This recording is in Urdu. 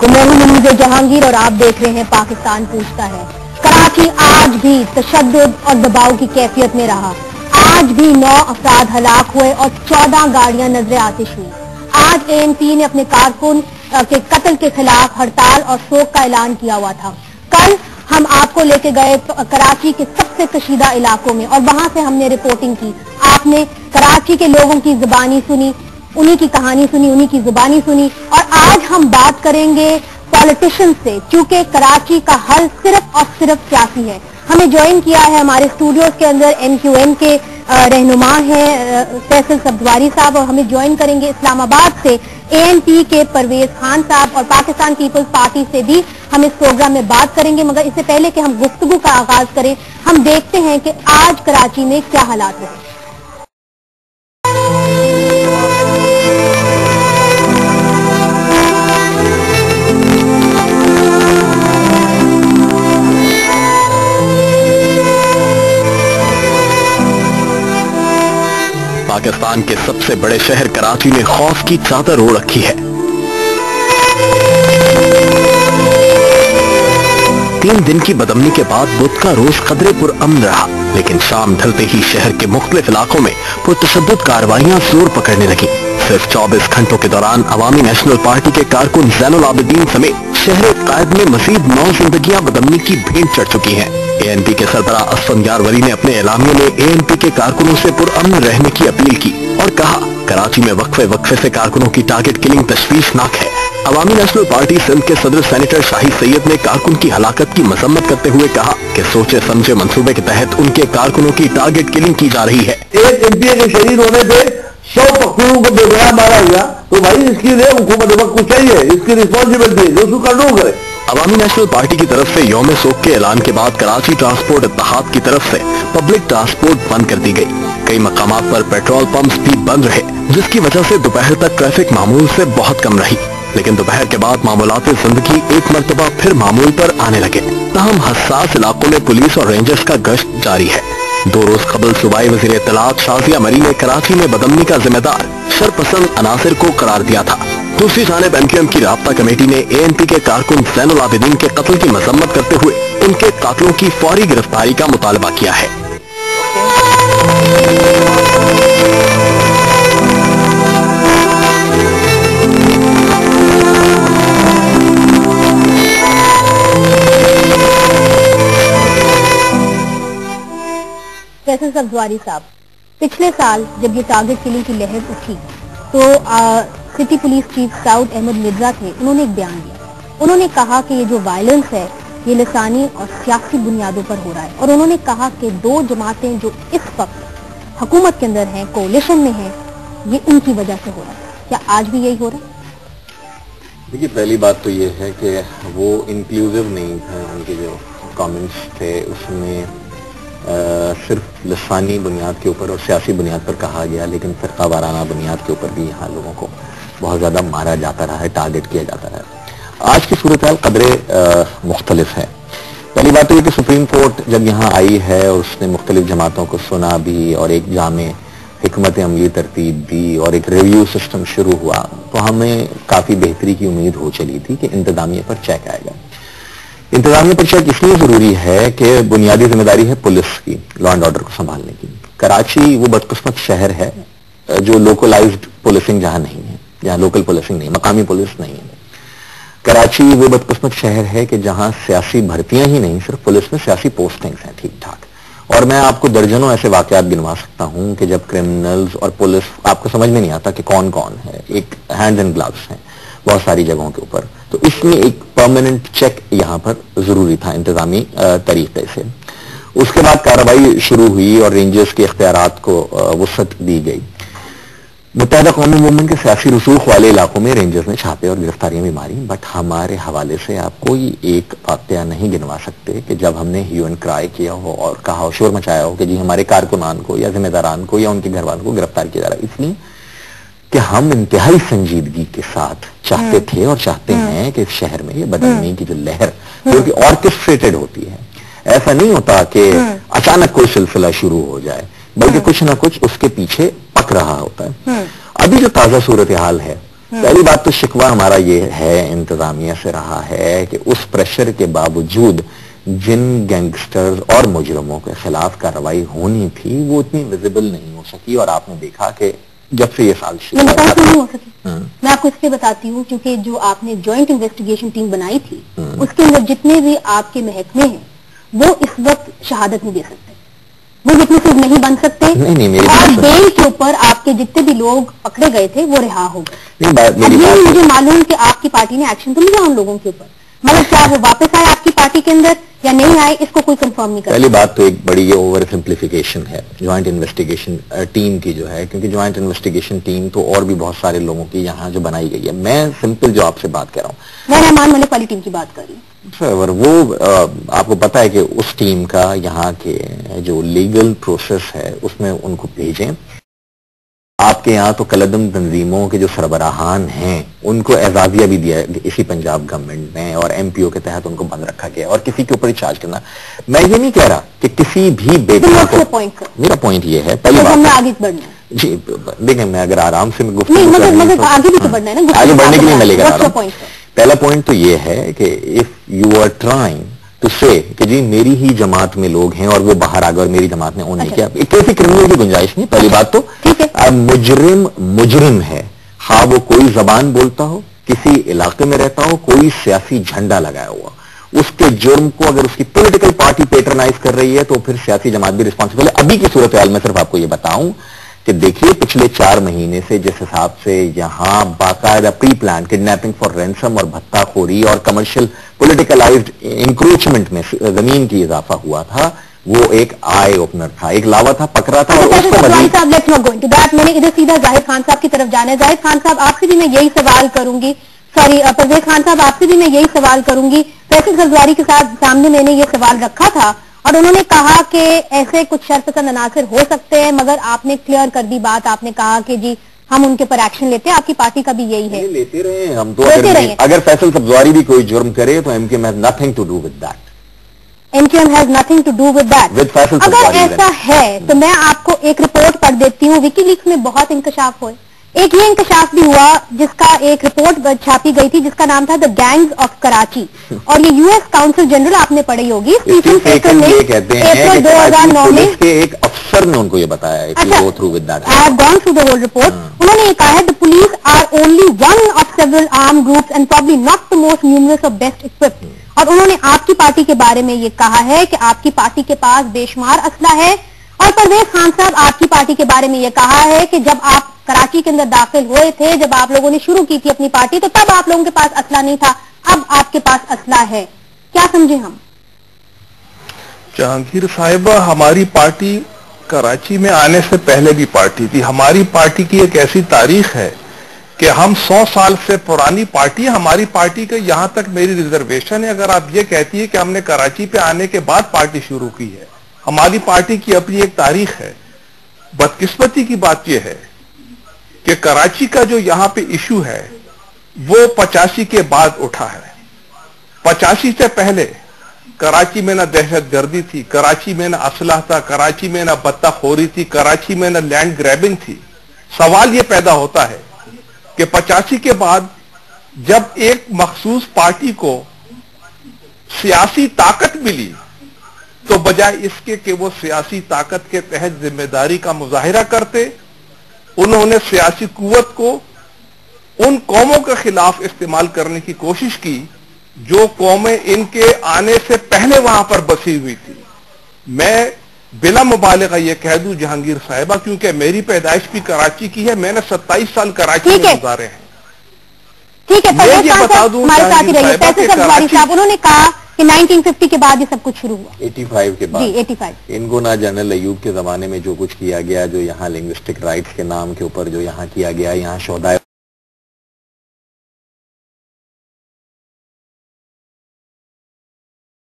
تو میں ہوں منیز جہانگیر اور آپ دیکھ رہے ہیں پاکستان پوچھتا ہے۔ کراچی آج بھی تشدد اور دباؤ کی کیفیت میں رہا۔ آج بھی 9 افراد ہلاک ہوئے اور 14 گاڑیاں نظر آتش ہوئی۔ آج ANP نے اپنے کارکن کے قتل کے خلاف ہڑتال اور سوگ کا اعلان کیا ہوا تھا۔ کل ہم آپ کو لے کے گئے کراچی کے سب سے کشیدہ علاقوں میں اور وہاں سے ہم نے رپورٹنگ کی۔ آپ نے کراچی کے لوگوں کی زبانی سنی، انہی کی کہانی سنی، انہی کی زبانی سنی، اور آج ہم بات کریں گے پالیٹیشن سے، چونکہ کراچی کا حل صرف اور صرف سیاسی ہے۔ ہمیں جوائن کیا ہے ہمارے اسٹوڈیوز کے اندر NQN کے رہنما ہیں فیصل سبزواری صاحب، اور ہمیں جوائن کریں گے اسلام آباد سے ANP کے پرویز خان صاحب، اور پاکستان پیپلز پارٹی سے بھی ہم اس پروگرام میں بات کریں گے۔ مگر اس سے پہلے کہ ہم گفتگو کا آغاز کریں، ہم دیکھتے ہیں کہ آج کراچی میں کیا حالات ہیں۔ پاکستان کے سب سے بڑے شہر کراچی نے خوف کی چادر اوڑھ رکھی ہے۔ 3 دن کی بدامنی کے بعد بدھ کا روز قدرے پر امن رہا، لیکن شام ڈھلتے ہی شہر کے مختلف علاقوں میں پرتشدد کارروائیاں زور پکڑنے لگیں۔ صرف 24 گھنٹوں کے دوران عوامی نیشنل پارٹی کے کارکن زین العابدین سمیت شہر قائد میں مزید 9 زندگیاں بدامنی کی بھینٹ چڑھ چکی ہیں۔ ANP کے سربراہ اسفندیار ولی نے اپنے اعلامیے میں ANP کے کارکنوں سے پرامن رہنے کی اپیل کی اور کہا کراچی میں وقفے سے کارکنوں کی ٹارگٹ کلنگ تشویشناک ہے۔ عوامی نیشنل پارٹی سندھ کے صدر سینیٹر شاہد سید نے کارکن کی ہلاکت کی مذمت کرتے ہوئے کہا کہ سوچے سمجھے منصوبے کے تحت ان کے کارکنوں کی ٹارگٹ کلنگ کی جا رہی ہے۔ ایک MPA کے شہید ہونے پہ 100 پختونوں کو بے گناہ مارا گیا، تو بھائی اس کی حکومت وقت کو چاہیے، اس کی رسپانسبلٹی جو اس کو کرنا کرے۔ عوامی نیشنل پارٹی کی طرف سے یوم سوگ کے اعلان کے بعد کراچی ٹرانسپورٹ اتحاد کی طرف سے پبلک ٹرانسپورٹ بند کر دی گئی۔ کئی مقامات پر پیٹرول پمپس بھی بند رہے، جس کی وجہ سے دوپہر تک ٹریفک معمول سے بہت کم رہی، لیکن دوپہر کے بعد معمولات زندگی ایک مرتبہ پھر معمول پر آنے لگے۔ تاہم حساس علاقوں میں پولیس اور رینجرز کا گشت جاری ہے۔ 2 روز قبل صوبائی وزیر اطلاعات شازیہ مری نے کراچی میں بدامنی کا ذمہ دار شرپسند عناصر کو قرار دیا تھا۔ دوسری جانب NQM کی رابطہ کمیٹی نے ANP کے کارکن زین العابدین کے قتل کی مذمت کرتے ہوئے ان کے قاتلوں کی فوری گرفتاری کا مطالبہ کیا ہے۔ فیصل سبزواری صاحب، پچھلے سال جب یہ ٹارگٹ کلنگ کی لہر اٹھی تو سٹی پولیس چیف سعود احمد مرزا تھے، انہوں نے ایک بیان دیا۔ انہوں نے کہا کہ یہ جو وائلنس ہے یہ لسانی اور سیاسی بنیادوں پر ہو رہا ہے، اور انہوں نے کہا کہ 2 جماعتیں جو اس وقت حکومت کے اندر ہیں، کولیشن میں ہیں، یہ ان کی وجہ سے ہو رہا ہے۔ کیا آج بھی یہی ہو رہا ہے؟ دیکھیے، پہلی بات تو یہ ہے کہ وہ انکلوزیو نہیں تھے، ان کے جو کامنٹس تھے اس میں صرف لسانی بنیاد کے اوپر اور سیاسی بنیاد پر کہا گیا، لیکن فرقہ وارانہ بنیاد کے اوپر بھی یہاں لوگوں کو بہت زیادہ مارا جاتا رہا ہے، ٹارگٹ کیا جاتا رہا ہے۔ آج کی صورتحال قدرے مختلف ہے۔ پہلی بات تو یہ کہ سپریم کورٹ جب یہاں آئی ہے اور اس نے مختلف جماعتوں کو سنا بھی اور ایک جامع حکمت عملی ترتیب دی اور ایک ریویو سسٹم شروع ہوا، تو ہمیں کافی بہتری کی امید ہو چلی تھی کہ انتظامیہ پر چیک آئے گا۔ انتظامیہ پر چیک اس لیے ضروری ہے کہ بنیادی ذمہ داری ہے پولیس کی، لا اینڈ آرڈر کو سنبھالنے کی۔ کراچی وہ بدقسمت شہر ہے جو لوکلائزڈ پولیسنگ جہاں نہیں ہے، جہاں لوکل پولیسنگ نہیں، مقامی پولیس نہیں ہے۔ کراچی وہ بدقسمت شہر ہے کہ جہاں سیاسی بھرتیاں ہی نہیں، صرف پولیس میں سیاسی پوسٹنگز ہیں ٹھیک ٹھاک۔ اور میں آپ کو درجنوں ایسے واقعات گنوا سکتا ہوں کہ جب کرمنلز اور پولیس آپ کو سمجھ میں نہیں آتا کہ کون کون ہے، ایک ہینڈ اینڈ گلوز ہیں بہت ساری جگہوں کے اوپر۔ تو اس میں ایک پرماننٹ چیک یہاں پر ضروری تھا انتظامی طریقے سے۔ اس کے بعد کارروائی شروع ہوئی اور رینجرز کے اختیارات کو وسعت دی گئی۔ متحدہ قومی موومنٹ کے سیاسی رسوخ والے علاقوں میں رینجرز نے چھاپے اور گرفتاریاں بھی ماری، بٹ ہمارے حوالے سے آپ کوئی ایک واقعہ نہیں گنوا سکتے کہ جب ہم نے ہیو اینڈ کرائے کیا ہو اور کہا ہو، شور مچایا ہو کہ جی ہمارے کارکنان کو یا ذمہ داران کو یا ان کے گھر والوں کو گرفتار کیا جا رہا ہے۔ اس لیے کہ ہم انتہائی سنجیدگی کے ساتھ چاہتے تھے اور چاہتے ہیں کہ اس شہر میں یہ بدلنے کی جو لہر جو کہ آرکسٹریٹڈ ہوتی ہے، ایسا نہیں ہوتا کہ اچانک کوئی سلسلہ شروع ہو جائے، بلکہ کچھ نہ کچھ اس کے پیچھے پک رہا ہوتا ہے۔ ابھی جو تازہ صورتحال ہے پہلی بات تو شکوہ ہمارا یہ ہے انتظامیہ سے رہا ہے کہ اس پریشر کے باوجود جن گینگسٹرز اور مجرموں کے خلاف کارروائی ہونی تھی وہ اتنی ویزیبل نہیں ہو سکی، اور آپ نے دیکھا کہ جب سے یہ سال نہیں ہو سکی. میں آپ کو اس لیے بتاتی ہوں کیونکہ جو آپ نے جوائنٹ انویسٹیگیشن ٹیم بنائی تھی اس کے اندر جتنے بھی آپ کے محکمے ہیں وہ اس وقت شہادت نہیں دے سکتے، وہ وٹنسز نہیں بن سکتے، اور بیل کے اوپر آپ کے جتنے بھی لوگ پکڑے گئے تھے وہ رہا ہو گئے. مجھے معلوم کہ آپ کی پارٹی نے ایکشن تو لیا ان لوگوں کے اوپر، مگر کیا وہ واپس آئے آپ کی پارٹی کے اندر یا نہیں آئے اس کو کوئی کنفرم نہیں کرتا. پہلی بات تو ایک بڑی یہ اوور سمپلیفیکیشن ہے جوائنٹ انویسٹیگیشن ٹیم کی جو ہے، کیونکہ جوائنٹ انویسٹیگیشن ٹیم تو اور بھی بہت سارے لوگوں کی یہاں جو بنائی گئی ہے. میں سمپل جو آپ سے بات کر رہا ہوں، میں رحمان ملک والی ٹیم کی بات کر رہی ہوں. وہ آپ کو پتا ہے کہ اس ٹیم کا یہاں کے جو لیگل پروسیس ہے اس میں ان کو بھیجیں. آپ کے یہاں تو کلدم تنظیموں کے جو سربراہان ہیں ان کو اعزازیہ بھی دیا اسی پنجاب گورنمنٹ نے، اور ایم پی او کے تحت ان کو بند رکھا گیا، اور کسی کے اوپر چارج کرنا. میں یہ نہیں کہہ رہا کہ کسی بھی بیٹا کو، میرا پوائنٹ یہ ہے پہلی بات جی دیکھیں میں اگر آرام سے میں گفتگو آگے بڑھنے کے لیے میں لے کر آ رہا ہوں. پہلا پوائنٹ تو یہ ہے کہ if you are trying to say کہ جی میری ہی جماعت میں لوگ ہیں اور وہ باہر آ گئے اور میری جماعت نے اون نہیں کیا، کیسی کرمنل کی گنجائش نہیں. پہلی بات تو مجرم ہے، ہاں وہ کوئی زبان بولتا ہو، کسی علاقے میں رہتا ہو، کوئی سیاسی جھنڈا لگایا ہوا، اس کے جرم کو اگر اس کی پولیٹیکل پارٹی پیٹرنائز کر رئی ہے تو پھر سیاسی جماعت بھی ریسپانسبل ہے. ابھی کی صورتحال میں صرف آپ کو یہ بتاؤں کہ دیکھیے پچھلے 4 مہینے سے جس حساب سے یہاں باقاعدہ pre plan kidnapping for ransom اور بھتہ خوری اور کمرشل پولیٹیکلائزڈ انکروچمنٹ میں زمین کی اضافہ ہوا تھا، وہ ایک آئی اوپنر تھا، ایک لاوا تھا، پکڑا تھا. اور میں نے ادھر سیدھا ظاہر خان صاحب کی طرف جانا ہے. ظاہر خان صاحب آپ سے بھی میں یہی سوال کروں گی، پرویز خان صاحب آپ سے بھی میں یہی سوال کروں گی. فیصل غزواری کے ساتھ سامنے میں نے یہ سوال رکھا تھا اور انہوں نے کہا کہ ایسے کچھ شرپسند عناصر ہو سکتے ہیں، مگر آپ نے کلیئر کر دی بات، آپ نے کہا کہ جی ہم ان کے پر ایکشن لیتے ہیں. آپ کی پارٹی کا بھی یہی ہے، لیتے رہے ہیں ہم تو. اگر فیصل غزواری بھی کوئی جرم کرے تو M Q M has nothing to do with that. M Q M has nothing to do with that. اگر ایسا ہے تو میں آپ کو ایک رپورٹ پڑھ دیتی ہوں. وکی لیکس میں بہت انکشاف ہوئے. ایک یہ انکشاف بھی ہوا جس کا ایک رپورٹ چھاپی گئی تھی جس کا نام تھا دا گینگز آف کراچی، اور یہ یو ایس کاؤنسل جنرل آپ نے پڑھی ہوگی اسٹیفن فیکل نے اپریل 2009 میں ایک افسر نے ان کو یہ بتایا. I have gone through the whole report. انہوں نے یہ کہا ہے the police are only one of several armed groups and probably not the most numerous or best equipped. اور انہوں نے آپ کی پارٹی کے بارے میں یہ کہا ہے کہ آپ کی پارٹی کے پاس بے شمار اسلحہ ہے. اور پرویز خان صاحب آپ کی پارٹی کے بارے میں یہ کہا ہے کہ جب آپ کراچی کے اندر داخل ہوئے تھے، جب آپ لوگوں نے شروع کی تھی اپنی پارٹی، تو تب آپ لوگوں کے پاس اسلحہ نہیں تھا، اب آپ کے پاس اسلحہ ہے. کیا سمجھیں ہم؟ جہانگیر صاحبہ، ہماری پارٹی کراچی میں آنے سے پہلے بھی پارٹی تھی. ہماری پارٹی کی ایک ایسی تاریخ ہے کہ ہم 100 سال سے پرانی پارٹی ہے. ہماری پارٹی کے یہاں تک میری ریزرویشن ہے اگر آپ یہ کہتی ہے کہ ہم نے کراچی پہ آنے کے بعد پارٹی شروع کی ہے. ہماری پارٹی کی اپنی ایک تاریخ ہے. بدقسمتی کی بات یہ ہے کہ کراچی کا جو یہاں پہ ایشو ہے وہ 85 کے بعد اٹھا ہے. 85 سے پہلے کراچی میں نہ دہشت گردی تھی، کراچی میں نہ اسلحہ تھا، کراچی میں نہ بتہ خوری تھی، کراچی میں نہ لینڈ گریبنگ تھی. سوال یہ پیدا ہوتا ہے کہ 85 کے بعد جب ایک مخصوص پارٹی کو سیاسی طاقت ملی تو بجائے اس کے کہ وہ سیاسی طاقت کے تحت ذمہ داری کا مظاہرہ کرتے، انہوں نے سیاسی قوت کو ان قوموں کے خلاف استعمال کرنے کی کوشش کی جو قومیں ان کے آنے سے پہلے وہاں پر بسی ہوئی تھی. میں بلا مبالغہ یہ کہہ دوں جہانگیر صاحبہ، کیونکہ میری پیدائش بھی کراچی کی ہے، میں نے 27 سال کراچی میں گزارے ہیں. ٹھیک ہے، انہوں نے کہا کہ 1950 کے بعد یہ سب کچھ شروع ہوا. 85 کے بعد. جی 85. ان کو نہ جنرل ایوب کے زمانے میں جو کچھ کیا گیا، جو یہاں لنگوسٹک رائٹس کے نام کے اوپر جو یہاں کیا گیا، یہاں شہدائے